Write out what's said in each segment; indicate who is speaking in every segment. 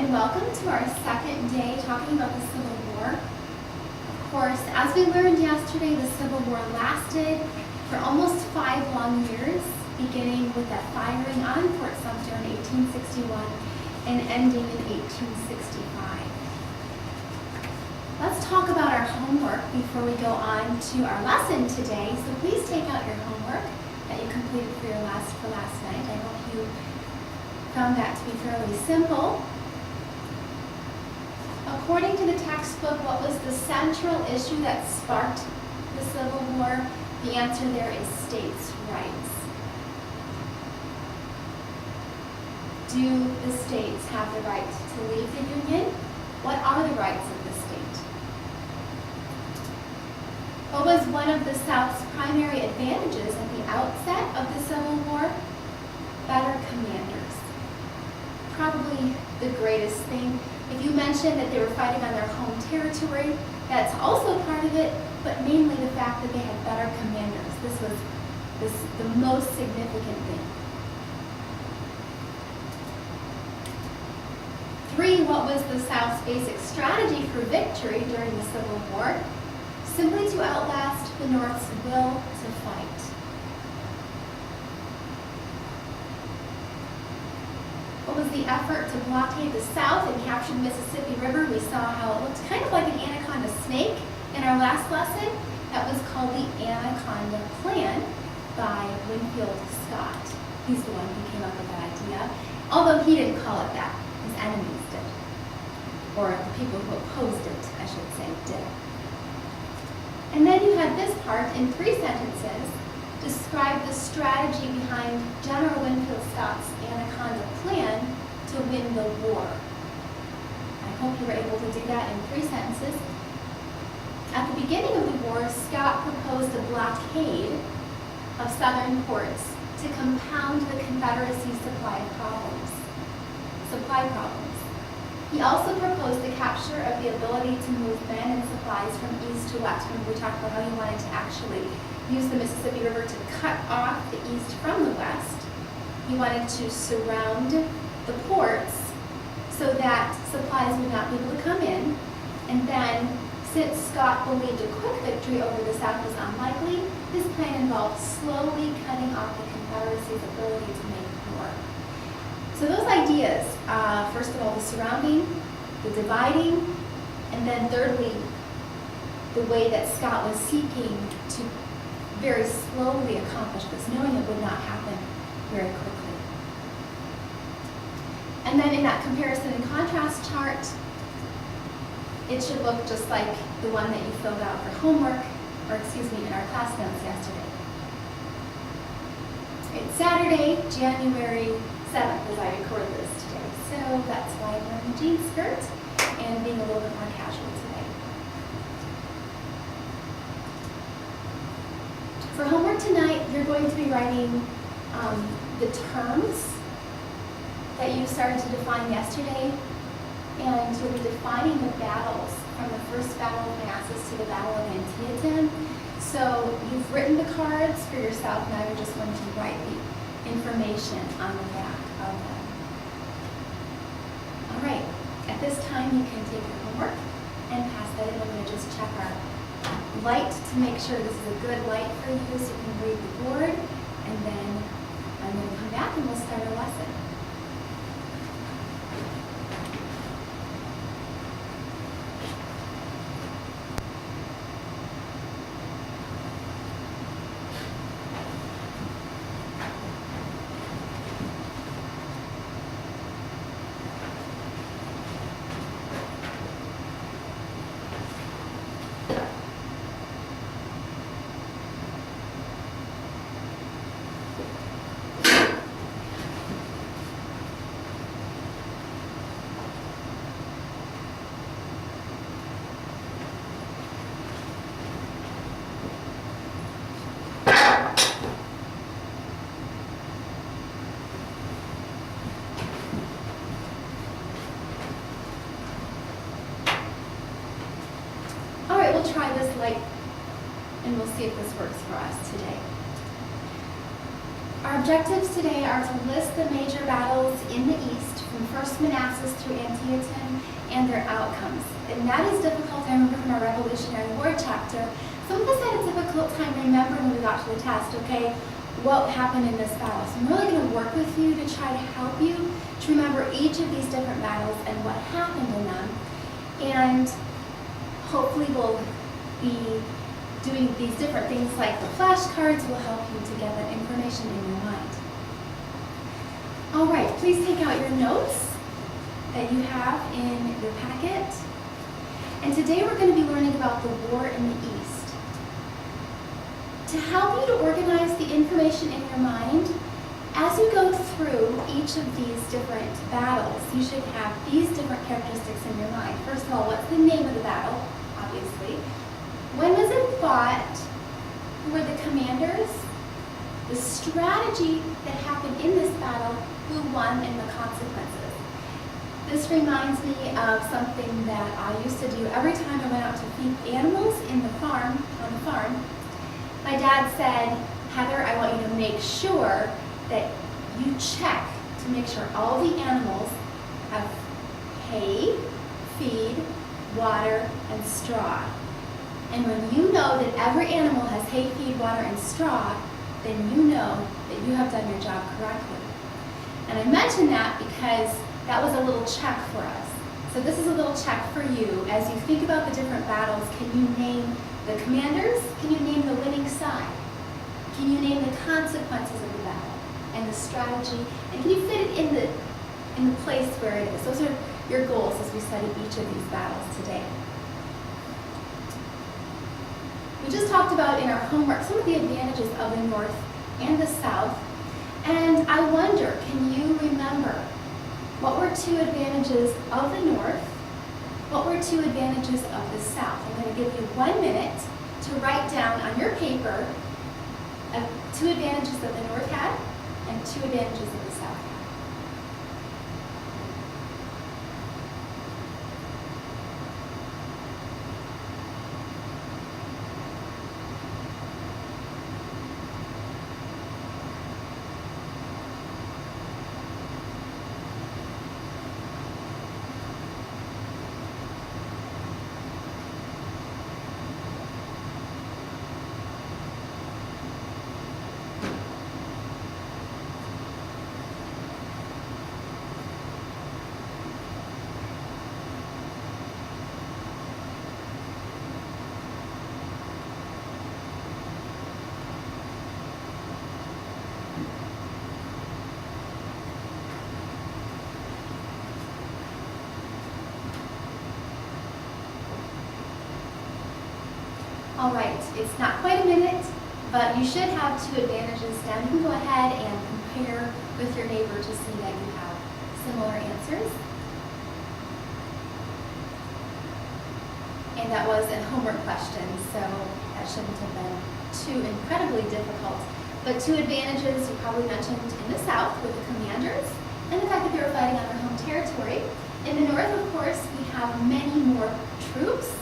Speaker 1: and welcome to our second day talking about the Civil War. Of course, as we learned yesterday, the Civil War lasted for almost 5 long years, beginning with that firing on Fort Sumter in 1861 and ending in 1865. Let's talk about our homework before we go on to our lesson today. So please take out your homework that you completed for last night. I hope you found that to be fairly simple. According to the textbook, what was the central issue that sparked the Civil War? The answer there is states' rights. Do the states have the right to leave the Union? What are the rights of the state? What was one of the South's primary advantages at the outset of the Civil War? Better commanders. Probably the greatest thing. If you mention that they were fighting on their home territory, that's also part of it, but mainly the fact that they had better commanders. This was the most significant thing. 3, what was the South's basic strategy for victory during the Civil War? Simply to outlast the North's will to fight. What was the effort to blockade the South and capture the Mississippi River? We saw how it looked kind of like an anaconda snake in our last lesson. That was called the Anaconda Plan by Winfield Scott. He's the one who came up with that idea, although he didn't call it that. His enemies did. Or the people who opposed it, I should say, did. And then you had this part in 3 sentences. Describe the strategy behind General Winfield Scott's Anaconda Plan to win the war. I hope you were able to do that in 3 sentences. At the beginning of the war, Scott proposed a blockade of southern ports to compound the Confederacy's supply problems. He also proposed the capture of the ability to move men and supplies from east to west. Remember, we talked about how he wanted to actually use the Mississippi River to cut off the east from the west. He wanted to surround the ports so that supplies would not be able to come in. And then, since Scott believed a quick victory over the South was unlikely, his plan involved slowly cutting off the Confederacy's ability to make war. So those ideas, first of all, the surrounding, the dividing, and then thirdly, the way that Scott was seeking to very slowly accomplish this, knowing it would not happen very quickly. And then in that comparison and contrast chart, it should look just like the one that you filled out for homework, or excuse me, in our class notes yesterday. It's Saturday, January 7th as I record this today, so that's why I'm wearing a jean skirt and being a little bit more casual today. For homework tonight, you're going to be writing the terms that you started to define yesterday, and you'll be defining the battles from the first Battle of Manassas to the Battle of Antietam. So you've written the cards for yourself, now you're just going to write the information on the back of them. All right, at this time you can take your homework and pass that in. We're going to just check our light to make sure this is a good light for you so you can read the board, and then I'm going to come back and we'll start our lesson. Try this light and we'll see if this works for us today. Our objectives today are to list the major battles in the East from First Manassas through Antietam and their outcomes. And that is difficult. I remember from our Revolutionary War chapter, some of us had a difficult time remembering when we got to the test, okay, what happened in this battle. So I'm really going to work with you to try to help you to remember each of these different battles and what happened in them. And hopefully we'll be doing these different things like the flashcards will help you to get that information in your mind. All right, please take out your notes that you have in your packet. And today we're going to be learning about the war in the East. To help you to organize the information in your mind, as you go through each of these different battles, you should have these different characteristics in your mind. First of all, what's the name of the battle, obviously? When was it fought? Who were the commanders? The strategy that happened in this battle, who won, and the consequences. This reminds me of something that I used to do every time I went out to feed animals on the farm. My dad said, Heather, I want you to make sure that you check to make sure all the animals have hay, feed, water, and straw. And when you know that every animal has hay, feed, water, and straw, then you know that you have done your job correctly. And I mention that because that was a little check for us. So this is a little check for you. As you think about the different battles, can you name the commanders? Can you name the winning side? Can you name the consequences of the battle and the strategy? And can you fit it in the place where it is? Those are your goals as we study each of these battles today. We just talked about in our homework some of the advantages of the North and the South. And I wonder, can you remember what were two advantages of the North? What were two advantages of the South? I'm going to give you 1 minute to write down on your paper two advantages that the North had and two advantages that the South had. All right, it's not quite a minute, but you should have two advantages down. You can go ahead and compare with your neighbor to see that you have similar answers. And that was a homework question, so that shouldn't have been too incredibly difficult. But two advantages you probably mentioned in the South with the commanders and the fact that they were fighting on their home territory. In the North, of course, we have many more troops.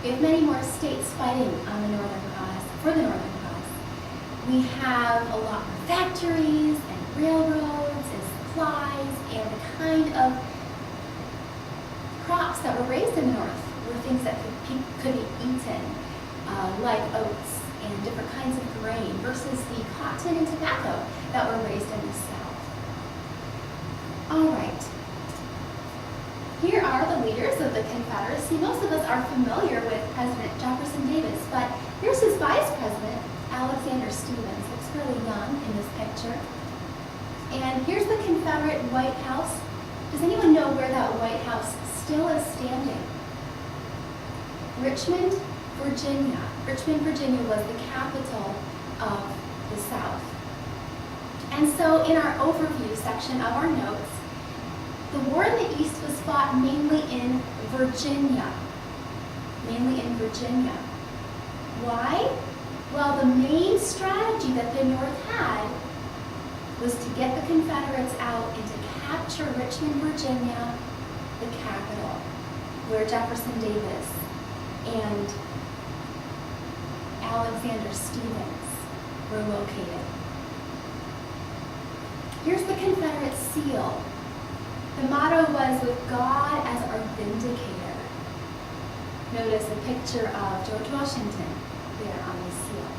Speaker 1: We have many more states fighting on the Northern cause, for the Northern cause. We have a lot more factories and railroads and supplies, and the kind of crops that were raised in the North were things that could be eaten, like oats and different kinds of grain, versus the cotton and tobacco that were raised in the South. All right. Here are the leaders of the Confederacy. Most of us are familiar with President Jefferson Davis, but here's his vice president, Alexander Stephens. Looks really young in this picture. And here's the Confederate White House. Does anyone know where that White House still is standing? Richmond, Virginia. Richmond, Virginia was the capital of the South. And so in our overview section of our notes, the war in the East was fought mainly in Virginia. Mainly in Virginia. Why? Well, the main strategy that the North had was to get the Confederates out and to capture Richmond, Virginia, the capital, where Jefferson Davis and Alexander Stephens were located. Here's the Confederate seal. The motto was, "With God as our vindicator." Notice a picture of George Washington there on the seal.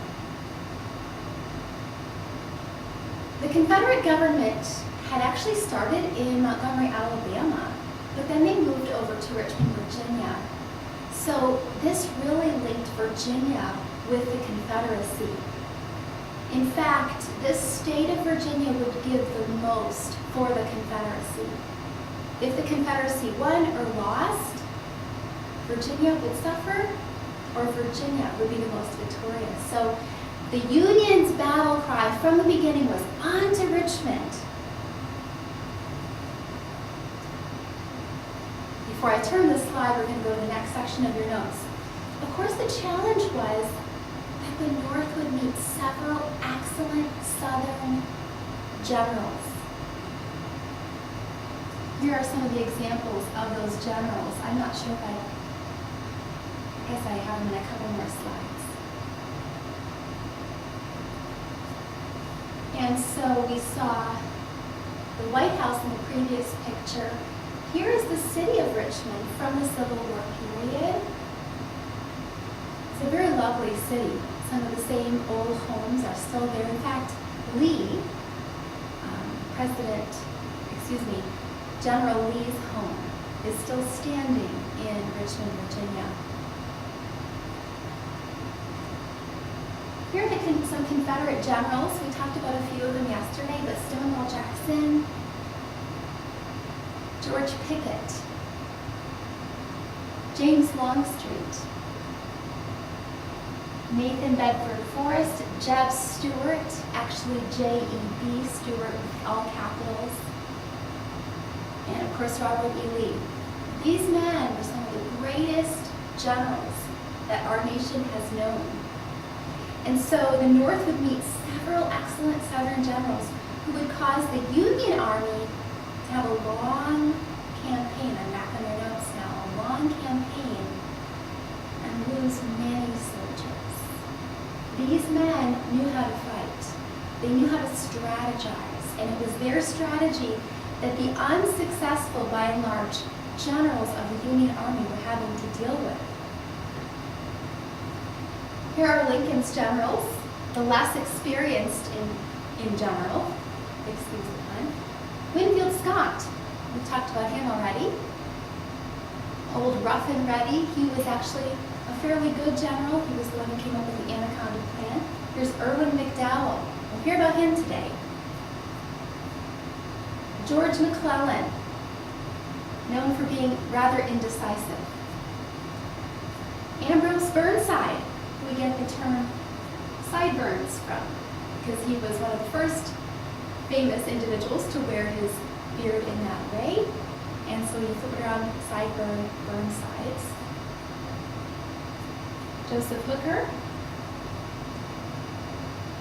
Speaker 1: The Confederate government had actually started in Montgomery, Alabama, but then they moved over to Richmond, Virginia. So this really linked Virginia with the Confederacy. In fact, this state of Virginia would give the most for the Confederacy. If the Confederacy won or lost, Virginia would suffer, or Virginia would be the most victorious. So the Union's battle cry from the beginning was, "On to Richmond." Before I turn the slide, we're going to go to the next section of your notes. Of course, the challenge was that the North would meet several excellent Southern generals. Here are some of the examples of those generals. I'm not sure if I guess I have them in a couple more slides. And so we saw the White House in the previous picture. Here is the city of Richmond from the Civil War period. It's a very lovely city. Some of the same old homes are still there. In fact, General Lee's home is still standing in Richmond, Virginia. Here are some Confederate generals. We talked about a few of them yesterday, but Stonewall Jackson, George Pickett, James Longstreet, Nathan Bedford Forrest, Jeb Stuart, actually J-E-B, Stuart with all capitals, and of course Robert E. Lee. These men were some of the greatest generals that our nation has known. And so the North would meet several excellent Southern generals who would cause the Union Army to have a long campaign. I'm back on their notes now. A long campaign and lose many soldiers. These men knew how to fight. They knew how to strategize. And it was their strategy that the unsuccessful, by and large, generals of the Union Army were having to deal with. Here are Lincoln's generals, the less experienced in general, excuse the pun. Winfield Scott, we talked about him already. Old rough and ready, he was actually a fairly good general. He was the one who came up with the Anaconda Plan. Here's Irwin McDowell. We'll hear about him today. George McClellan, known for being rather indecisive. Ambrose Burnside, who we get the term sideburns from, because he was one of the first famous individuals to wear his beard in that way, and so he put around burn sides. Joseph Hooker,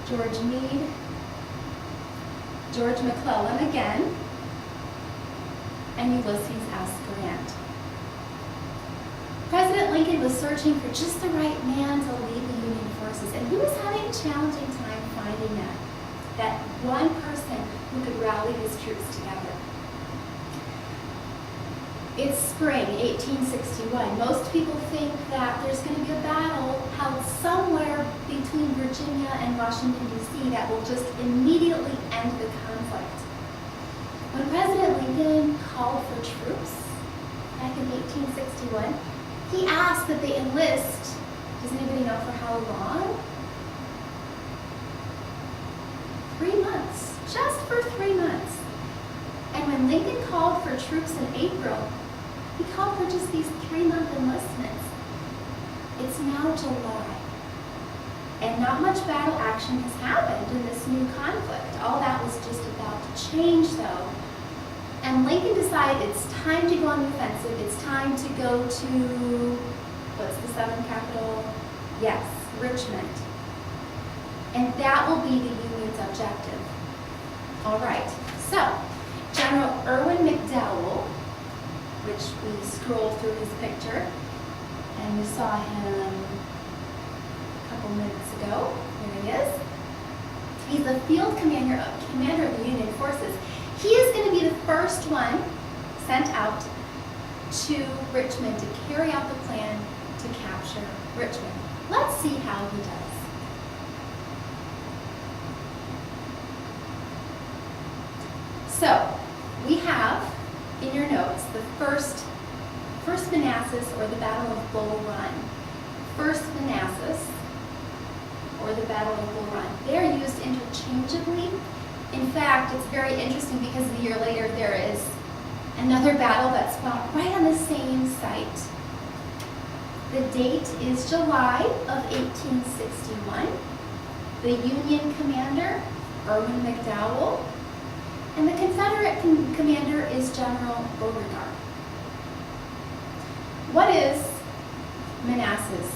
Speaker 1: George Meade, George McClellan again, and Ulysses S. Grant. President Lincoln was searching for just the right man to lead the Union forces, and he was having a challenging time finding that one person who could rally his troops together. It's spring, 1861. Most people think that there's going to be a battle held somewhere between Virginia and Washington, D.C. that will just immediately end the conflict. When President Lincoln called for troops back in 1861, he asked that they enlist, does anybody know for how long? 3 months, just for 3 months. And when Lincoln called for troops in April, he called for just these 3-month enlistments. It's now July, and not much battle action has happened in this new conflict. All that was just about to change, though. And Lincoln decided it's time to go on the offensive. It's time to go to, what's the Southern capital? Yes, Richmond. And that will be the Union's objective. All right, so General Irwin McDowell, which we scrolled through his picture, and we saw him a couple minutes ago. Here he is. He's the field commander of the Union forces. He is going to be the first one sent out to Richmond to carry out the plan to capture Richmond. Let's see how he does. So, we have in your notes the first Manassas, or the Battle of Bull Run. First Manassas, or the Battle of Bull Run. They're used interchangeably. In fact, it's very interesting because a year later there is another battle that's fought right on the same site. The date is July of 1861. The Union commander, Irwin McDowell, and the Confederate commander is General Beauregard. What is Manassas?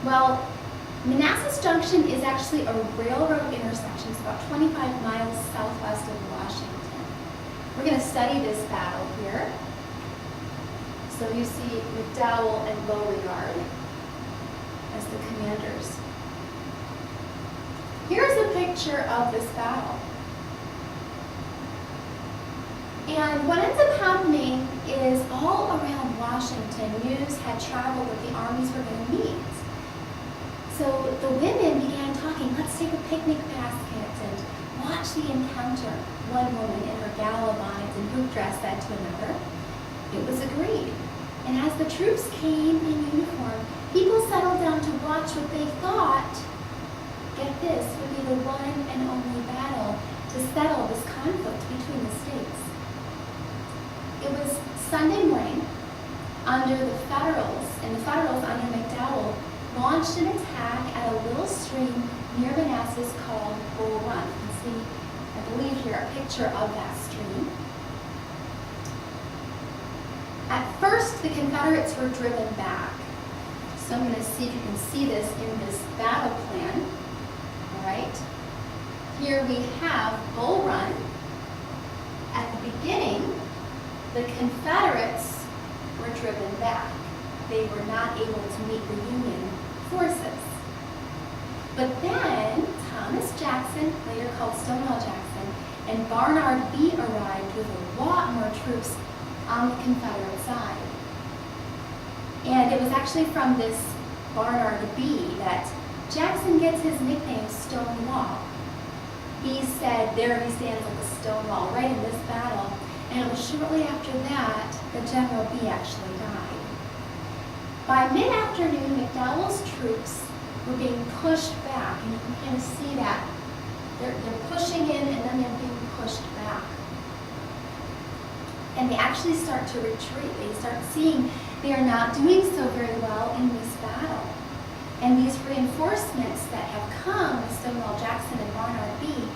Speaker 1: Well, Manassas Junction is actually a railroad intersection. It's about 25 miles southwest of Washington. We're going to study this battle here. So you see McDowell and Beauregard as the commanders. Here's a picture of this battle. And what ends up happening is all around Washington, news had traveled that the armies were going to meet. So the women began talking, let's take a picnic basket and watch the encounter. One woman in her gala bonnet and hoop dress said to another. It was agreed. And as the troops came in uniform, people settled down to watch what they thought, get this, would be the one and only battle to settle this conflict between the states. It was Sunday morning under the Federals, and the Federals under McDowell launched an attack at a little stream near Manassas called Bull Run. You can see, I believe here, a picture of that stream. At first, the Confederates were driven back. So I'm going to see if you can see this in this battle plan. All right. Here we have Bull Run. At the beginning, the Confederates were driven back. They were not able to meet the Union forces. But then Thomas Jackson, later called Stonewall Jackson, and Barnard Bee arrived with a lot more troops on the Confederate side. And it was actually from this Barnard Bee that Jackson gets his nickname Stonewall. Bee said, there he stands like a stone wall right in this battle. And it was shortly after that that General Bee actually died. By mid-afternoon, McDowell's troops were being pushed back, and you can kind of see that. They're pushing in and then they're being pushed back. And they actually start to retreat. They start seeing they are not doing so very well in this battle. And these reinforcements that have come with Stonewall Jackson and Barnard Bee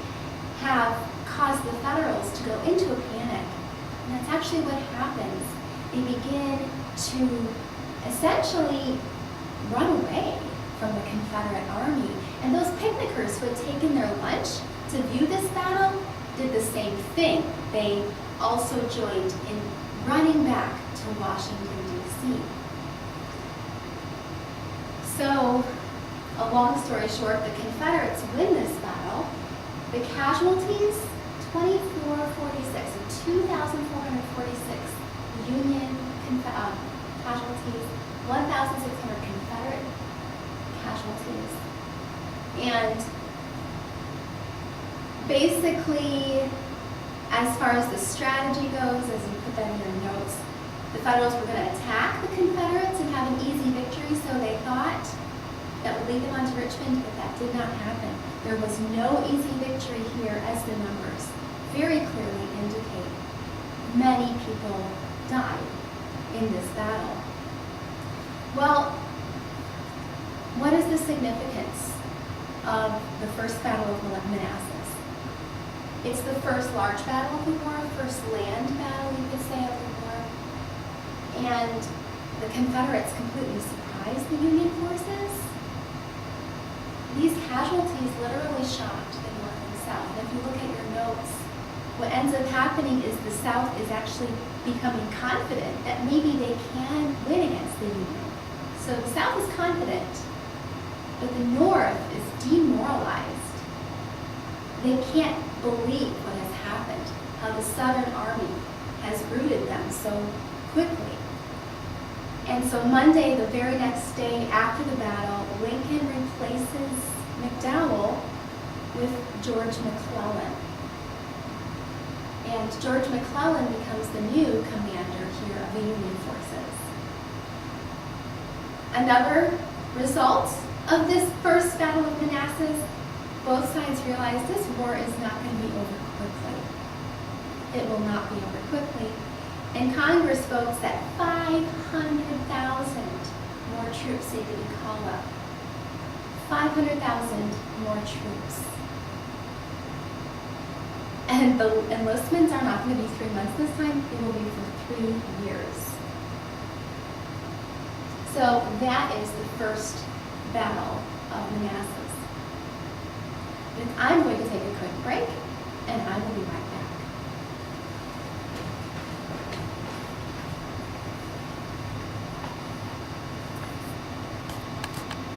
Speaker 1: have caused the Federals to go into a panic. And that's actually what happens. They begin to essentially run away from the Confederate Army. And those picnickers who had taken their lunch to view this battle did the same thing. They also joined in running back to Washington, D.C. So, a long story short, the Confederates win this battle. The casualties, 2446, so 2,446 Union casualties, 1,600 Confederate casualties. And basically, as far as the strategy goes, as you put that in your notes, the Federals were going to attack the Confederates and have an easy victory, so they thought that would lead them on to Richmond, but that did not happen. There was no easy victory here, as the numbers very clearly indicate. Many people died in this battle. Well, what is the significance of the first Battle of Manassas? It's the first large battle of the war, first land battle, you could say, of the war. And the Confederates completely surprised the Union forces. These casualties literally shocked the North and South. And if you look at your notes, what ends up happening is the South is actually becoming confident that maybe they can win against the Union. So the South is confident, but the North is demoralized. They can't believe what has happened, how the Southern Army has routed them so quickly. And so Monday, the very next day after the battle, Lincoln replaces McDowell with George McClellan. And George McClellan becomes the new commander here of the Union forces. Another result of this first Battle of Manassas, both sides realized this war is not going to be over quickly. It will not be over quickly. And Congress votes that 500,000 more troops need to be called up. 500,000 more troops. And the enlistments are not going to be 3 months this time, it will be for 3 years. So that is the first Battle of Manassas. And I'm going to take a quick break.